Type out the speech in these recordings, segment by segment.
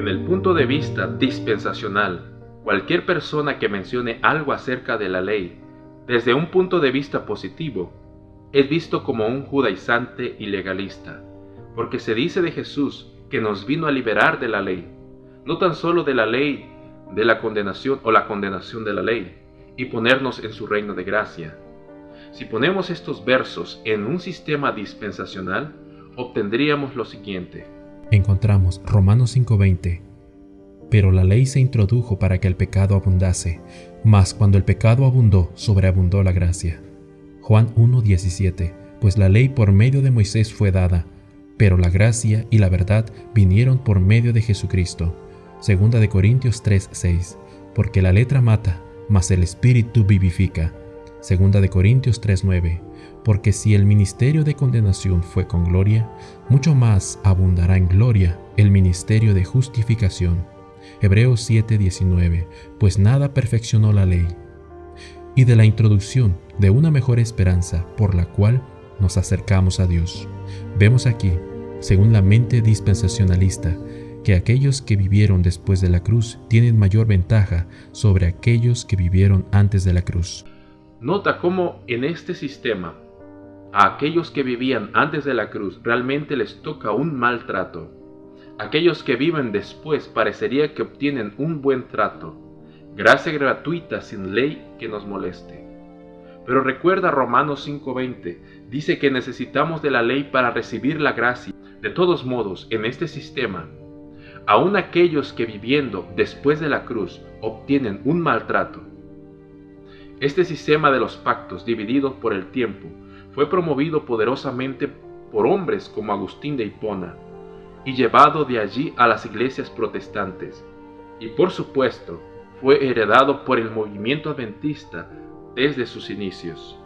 En el punto de vista dispensacional, cualquier persona que mencione algo acerca de la ley, desde un punto de vista positivo, es visto como un judaizante y legalista, porque se dice de Jesús que nos vino a liberar de la ley, no tan solo de la ley de la condenación o la condenación de la ley, y ponernos en su reino de gracia. Si ponemos estos versos en un sistema dispensacional, obtendríamos lo siguiente. Encontramos Romanos 5:20. Pero la ley se introdujo para que el pecado abundase, mas cuando el pecado abundó, sobreabundó la gracia. Juan 1:17. Pues la ley por medio de Moisés fue dada, pero la gracia y la verdad vinieron por medio de Jesucristo. 2 de Corintios 3:6. Porque la letra mata, mas el espíritu vivifica. 2 de Corintios 3:9. Porque si el ministerio de condenación fue con gloria, mucho más abundará en gloria el ministerio de justificación. Hebreos 7:19. Pues nada perfeccionó la ley. Y de la introducción de una mejor esperanza por la cual nos acercamos a Dios. Vemos aquí, según la mente dispensacionalista, que aquellos que vivieron después de la cruz tienen mayor ventaja sobre aquellos que vivieron antes de la cruz. Nota cómo en este sistema, a aquellos que vivían antes de la cruz realmente les toca un mal trato. Aquellos que viven después parecería que obtienen un buen trato, gracia gratuita sin ley que nos moleste. Pero recuerda Romanos 5:20, dice que necesitamos de la ley para recibir la gracia. De todos modos, en este sistema, aun aquellos que viviendo después de la cruz obtienen un maltrato. Este sistema de los pactos divididos por el tiempo fue promovido poderosamente por hombres como Agustín de Hipona y llevado de allí a las iglesias protestantes, y por supuesto fue heredado por el movimiento adventista desde sus inicios.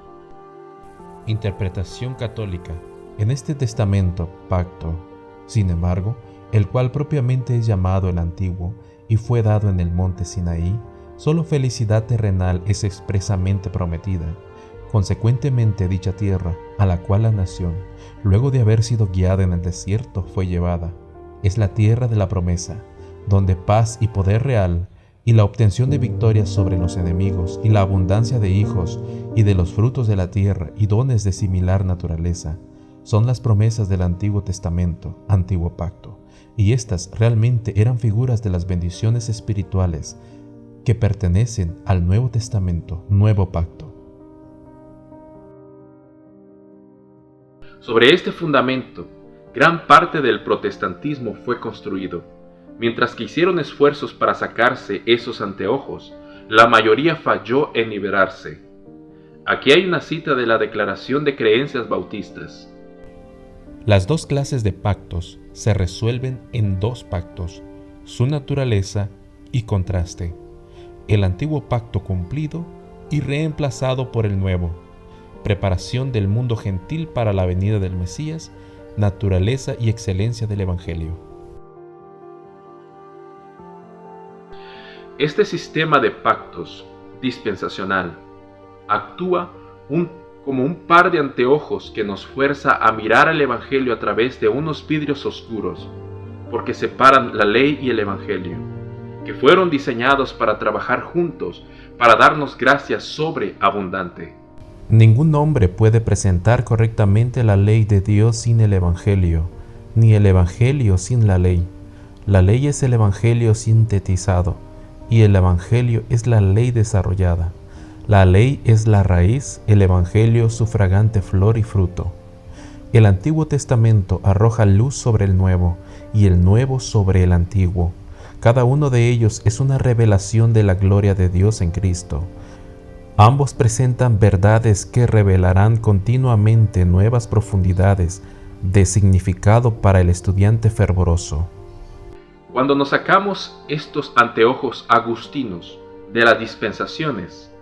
Interpretación católica. En este testamento, pacto, sin embargo, el cual propiamente es llamado el Antiguo y fue dado en el monte Sinaí, solo felicidad terrenal es expresamente prometida. Consecuentemente, dicha tierra, a la cual la nación, luego de haber sido guiada en el desierto, fue llevada, es la tierra de la promesa, donde paz y poder real, y la obtención de victorias sobre los enemigos, y la abundancia de hijos, y de los frutos de la tierra, y dones de similar naturaleza, son las promesas del Antiguo Testamento, Antiguo Pacto, y estas realmente eran figuras de las bendiciones espirituales que pertenecen al Nuevo Testamento, Nuevo Pacto. Sobre este fundamento, gran parte del protestantismo fue construido. Mientras que hicieron esfuerzos para sacarse esos anteojos, la mayoría falló en liberarse. Aquí hay una cita de la Declaración de Creencias Bautistas. Las dos clases de pactos se resuelven en dos pactos, su naturaleza y contraste. El antiguo pacto cumplido y reemplazado por el nuevo. Preparación del mundo gentil para la venida del Mesías, naturaleza y excelencia del Evangelio. Este sistema de pactos dispensacional actúa como un par de anteojos que nos fuerza a mirar el Evangelio a través de unos vidrios oscuros, porque separan la ley y el Evangelio, que fueron diseñados para trabajar juntos, para darnos gracia sobreabundante. Ningún hombre puede presentar correctamente la ley de Dios sin el Evangelio, ni el Evangelio sin la ley. La ley es el Evangelio sintetizado, y el Evangelio es la ley desarrollada. La ley es la raíz, el Evangelio su fragante flor y fruto. El Antiguo Testamento arroja luz sobre el Nuevo, y el Nuevo sobre el Antiguo. Cada uno de ellos es una revelación de la gloria de Dios en Cristo. Ambos presentan verdades que revelarán continuamente nuevas profundidades de significado para el estudiante fervoroso. Cuando nos sacamos estos anteojos agustinos de las dispensaciones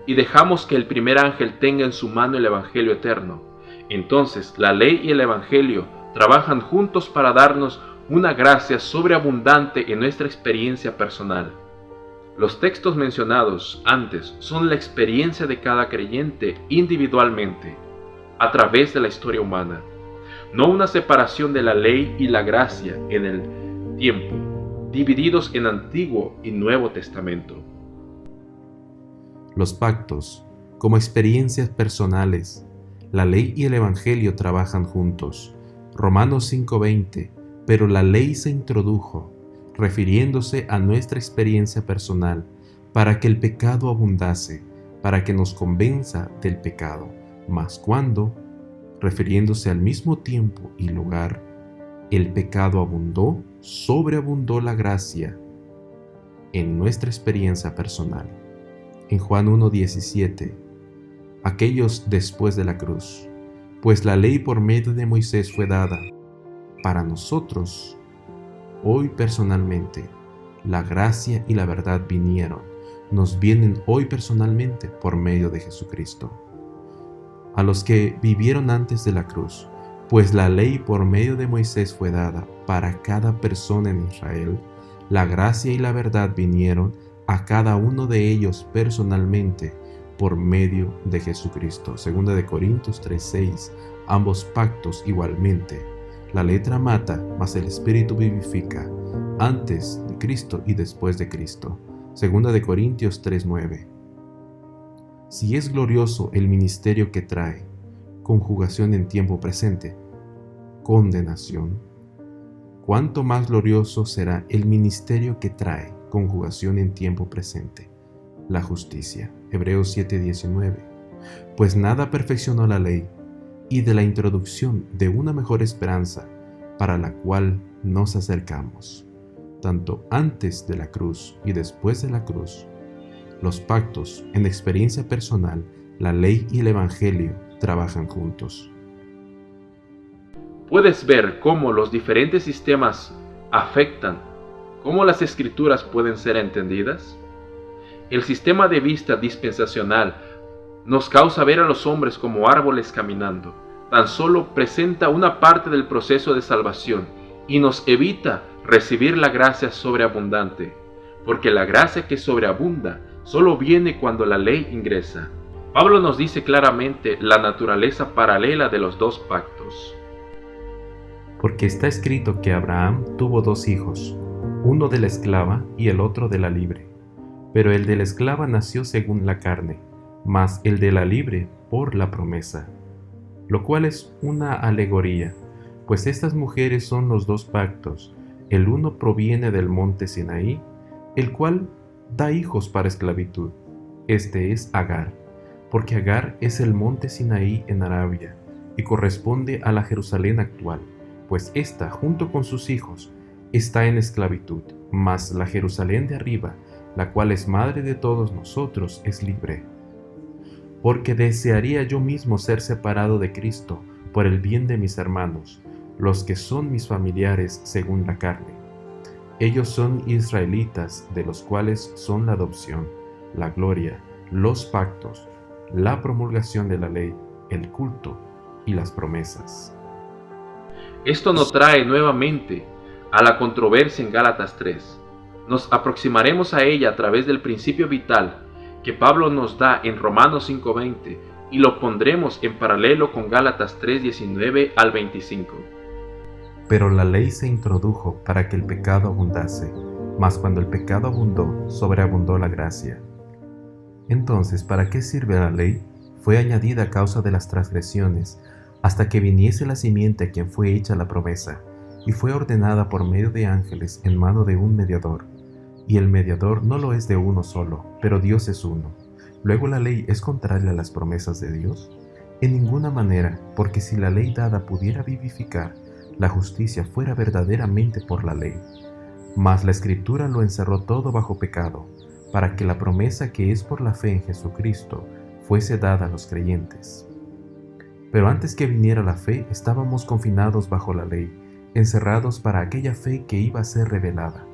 y dejamos que el primer ángel tenga en su mano el Evangelio eterno, entonces la ley y el Evangelio trabajan juntos para darnos una gracia sobreabundante en nuestra experiencia personal. Los textos mencionados antes son la experiencia de cada creyente individualmente, a través de la historia humana, no una separación de la ley y la gracia en el tiempo, divididos en Antiguo y Nuevo Testamento. Los pactos, como experiencias personales, la ley y el Evangelio trabajan juntos. Romanos 5:20, pero la ley se introdujo, refiriéndose a nuestra experiencia personal, para que el pecado abundase, para que nos convenza del pecado. Mas cuando, refiriéndose al mismo tiempo y lugar, el pecado abundó, sobreabundó la gracia en nuestra experiencia personal. En Juan 1:17, aquellos después de la cruz, pues la ley por medio de Moisés fue dada. Para nosotros, hoy personalmente, la gracia y la verdad vinieron, nos vienen hoy personalmente por medio de Jesucristo. A los que vivieron antes de la cruz, pues la ley por medio de Moisés fue dada para cada persona en Israel, la gracia y la verdad vinieron a cada uno de ellos personalmente por medio de Jesucristo. 2 de Corintios 3:6, ambos pactos igualmente. La letra mata, mas el Espíritu vivifica, antes de Cristo y después de Cristo. 2 de Corintios 3:9. Si es glorioso el ministerio que trae, conjugación en tiempo presente, condenación, cuánto más glorioso será el ministerio que trae, conjugación en tiempo presente, la justicia. Hebreos 7:19. Pues nada perfeccionó la ley, y de la introducción de una mejor esperanza, para la cual nos acercamos, tanto antes de la cruz y después de la cruz. Los pactos, en experiencia personal, la ley y el Evangelio trabajan juntos. Puedes ver cómo los diferentes sistemas afectan, cómo las escrituras pueden ser entendidas. El sistema de vista dispensacional nos causa ver a los hombres como árboles caminando. Tan solo presenta una parte del proceso de salvación y nos evita recibir la gracia sobreabundante, porque la gracia que sobreabunda solo viene cuando la ley ingresa. Pablo nos dice claramente la naturaleza paralela de los dos pactos. Porque está escrito que Abraham tuvo dos hijos, uno de la esclava y el otro de la libre. Pero el de la esclava nació según la carne, mas el de la libre por la promesa. Lo cual es una alegoría, pues estas mujeres son los dos pactos. El uno proviene del monte Sinaí, el cual da hijos para esclavitud. Este es Agar, porque Agar es el monte Sinaí en Arabia, y corresponde a la Jerusalén actual, pues ésta, junto con sus hijos, está en esclavitud, mas la Jerusalén de arriba, la cual es madre de todos nosotros, es libre. Porque desearía yo mismo ser separado de Cristo por el bien de mis hermanos, los que son mis familiares según la carne. Ellos son israelitas, de los cuales son la adopción, la gloria, los pactos, la promulgación de la ley, el culto y las promesas. Esto nos trae nuevamente a la controversia en Gálatas 3. Nos aproximaremos a ella a través del principio vital que Pablo nos da en Romanos 5:20 y lo pondremos en paralelo con Gálatas 3:19 al 25. Pero la ley se introdujo para que el pecado abundase, mas cuando el pecado abundó, sobreabundó la gracia. Entonces, ¿para qué sirve la ley? Fue añadida a causa de las transgresiones, hasta que viniese la simiente a quien fue hecha la promesa, y fue ordenada por medio de ángeles en mano de un mediador. Y el mediador no lo es de uno solo, pero Dios es uno. ¿Luego la ley es contraria a las promesas de Dios? En ninguna manera, porque si la ley dada pudiera vivificar, la justicia fuera verdaderamente por la ley. Mas la Escritura lo encerró todo bajo pecado, para que la promesa que es por la fe en Jesucristo fuese dada a los creyentes. Pero antes que viniera la fe, estábamos confinados bajo la ley, encerrados para aquella fe que iba a ser revelada.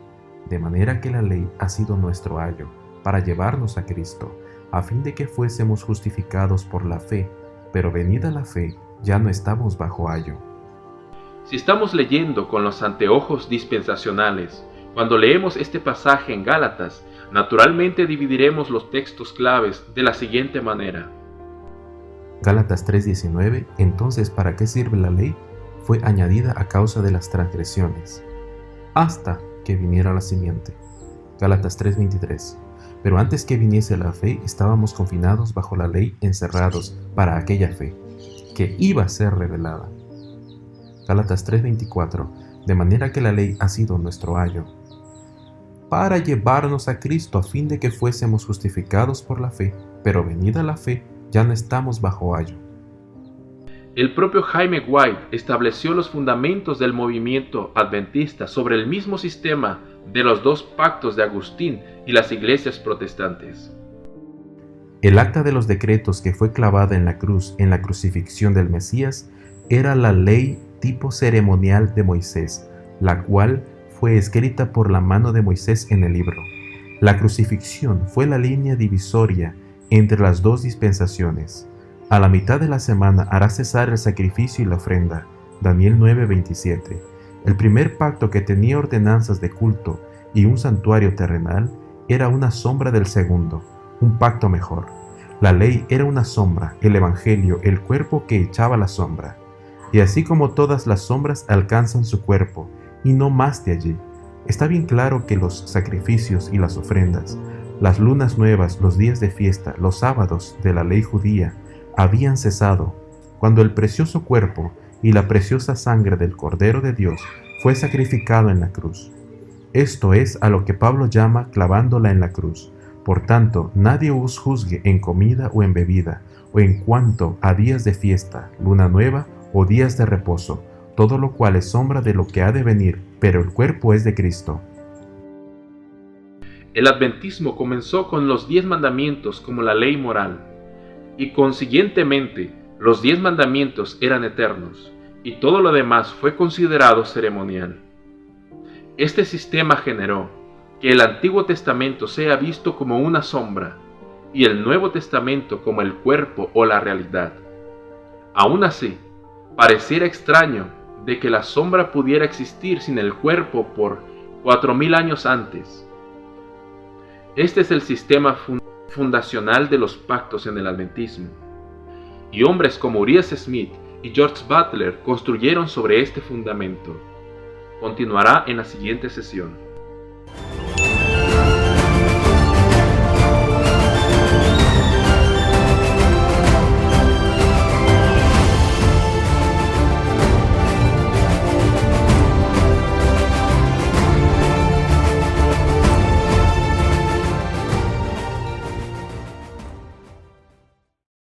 De manera que la ley ha sido nuestro ayo, para llevarnos a Cristo, a fin de que fuésemos justificados por la fe, pero venida la fe, ya no estamos bajo ayo. Si estamos leyendo con los anteojos dispensacionales, cuando leemos este pasaje en Gálatas, naturalmente dividiremos los textos claves de la siguiente manera. Gálatas 3:19. Entonces, ¿para qué sirve la ley? Fue añadida a causa de las transgresiones, hasta que viniera la simiente. Gálatas 3:23. Pero antes que viniese la fe, estábamos confinados bajo la ley, encerrados para aquella fe, que iba a ser revelada. Gálatas 3:24. De manera que la ley ha sido nuestro ayo, para llevarnos a Cristo a fin de que fuésemos justificados por la fe, pero venida la fe, ya no estamos bajo ayo. El propio Jaime White estableció los fundamentos del movimiento adventista sobre el mismo sistema de los dos pactos de Agustín y las iglesias protestantes. El acta de los decretos que fue clavada en la cruz en la crucifixión del Mesías era la ley tipo ceremonial de Moisés, la cual fue escrita por la mano de Moisés en el libro. La crucifixión fue la línea divisoria entre las dos dispensaciones. A la mitad de la semana hará cesar el sacrificio y la ofrenda. Daniel 9:27. El primer pacto, que tenía ordenanzas de culto y un santuario terrenal, era una sombra del segundo, un pacto mejor. La ley era una sombra, el evangelio el cuerpo que echaba la sombra. Y así como todas las sombras alcanzan su cuerpo, y no más de allí, está bien claro que los sacrificios y las ofrendas, las lunas nuevas, los días de fiesta, los sábados de la ley judía, habían cesado cuando el precioso cuerpo y la preciosa sangre del Cordero de Dios fue sacrificado en la cruz. Esto es a lo que Pablo llama clavándola en la cruz. Por tanto, nadie os juzgue en comida o en bebida, o en cuanto a días de fiesta, luna nueva o días de reposo, todo lo cual es sombra de lo que ha de venir, pero el cuerpo es de Cristo. El adventismo comenzó con los 10 mandamientos como la ley moral, y consiguientemente los 10 mandamientos eran eternos, y todo lo demás fue considerado ceremonial. Este sistema generó que el Antiguo Testamento sea visto como una sombra, y el Nuevo Testamento como el cuerpo o la realidad. Aún así, pareciera extraño de que la sombra pudiera existir sin el cuerpo por 4000 años antes. Este es el sistema fundacional de los pactos en el adventismo, y hombres como Urias Smith y George Butler construyeron sobre este fundamento. Continuará en la siguiente sesión.